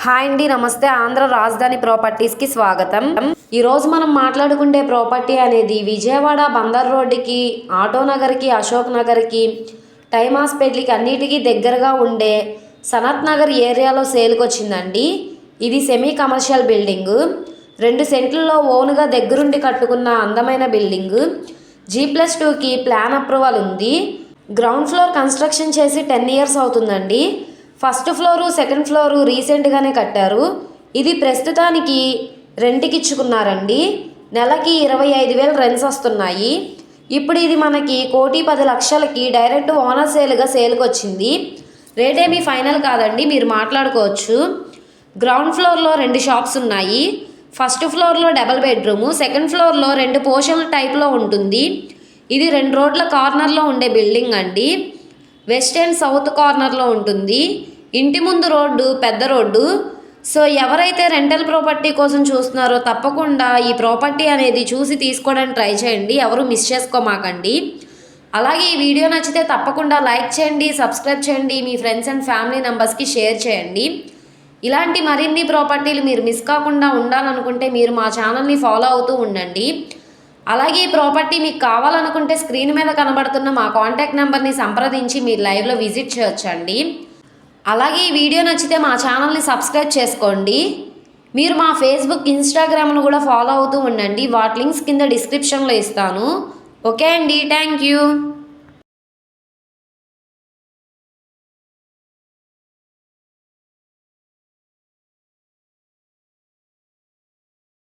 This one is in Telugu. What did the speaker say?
హాయ్ అండి, నమస్తే. ఆంధ్ర రాజధాని ప్రాపర్టీస్కి స్వాగతం. ఈరోజు మనం మాట్లాడుకునే ప్రాపర్టీ అనేది విజయవాడ బందర్ రోడ్డుకి, ఆటోనగర్కి, అశోక్ నగర్కి, టైమ్ హాస్పిటల్కి అన్నిటికీ దగ్గరగా ఉండే సనత్ నగర్ ఏరియాలో సేల్కి వచ్చిందండి. ఇది సెమీ కమర్షియల్ బిల్డింగు. 2 సెంట్లలో ఓన్గా దగ్గరుండి కట్టుకున్న అందమైన బిల్డింగు. G+2కి ప్లాన్ అప్రూవల్ ఉంది. గ్రౌండ్ ఫ్లోర్ కన్స్ట్రక్షన్ చేసి 10 ఇయర్స్ అవుతుందండి. ఫస్ట్ ఫ్లోరు, సెకండ్ ఫ్లోరు రీసెంట్గానే కట్టారు. ఇది ప్రస్తుతానికి రెంట్కి ఇచ్చుకున్నారండి. నెలకి 25,000 రెంట్స్ వస్తున్నాయి. ఇప్పుడు ఇది మనకి 1,10,00,000కి డైరెక్ట్ ఓనర్ సేల్కి వచ్చింది. రేట్ ఏమీ ఫైనల్ కాదండి, మీరు మాట్లాడుకోవచ్చు. గ్రౌండ్ ఫ్లోర్లో 2 షాప్స్ ఉన్నాయి. ఫస్ట్ ఫ్లోర్లో డబల్ బెడ్రూము, సెకండ్ ఫ్లోర్లో 2 పోర్షన్ల టైప్లో ఉంటుంది. ఇది 2 రోడ్ల కార్నర్లో ఉండే బిల్డింగ్ అండి. వెస్ట్ అండ్ సౌత్ కార్నర్లో ఉంటుంది. ఇంటి ముందు రోడ్డు పెద్ద రోడ్డు. సో ఎవరైతే రెంటల్ ప్రాపర్టీ కోసం చూస్తున్నారో తప్పకుండా ఈ ప్రాపర్టీ అనేది చూసి తీసుకోవడానికి ట్రై చేయండి. ఎవరు మిస్ చేసుకోమాకండి. అలాగే ఈ వీడియో నచ్చితే తప్పకుండా లైక్ చేయండి, సబ్స్క్రైబ్ చేయండి, మీ ఫ్రెండ్స్ అండ్ ఫ్యామిలీ మెంబర్స్కి షేర్ చేయండి. ఇలాంటి మరిన్ని ప్రాపర్టీలు మీరు మిస్ కాకుండా ఉండాలనుకుంటే మీరు మా ఛానల్ని ఫాలో అవుతూ ఉండండి. అలాగే ఈ ప్రాపర్టీ మీకు కావాలనుకుంటే స్క్రీన్ మీద కనబడుతున్న మా కాంటాక్ట్ నెంబర్ని సంప్రదించి మీరు లైవ్లో విజిట్ చేయొచ్చండి. అలాగే ఈ వీడియో నచ్చితే మా ఛానల్ని సబ్స్క్రైబ్ చేసుకోండి. మీరు మా ఫేస్బుక్, ఇన్స్టాగ్రామ్ను కూడా ఫాలో అవుతూ ఉండండి. వాటి లింక్స్ కింద డిస్క్రిప్షన్లో ఇస్తాను. ఓకే అండి, థ్యాంక్ యూ.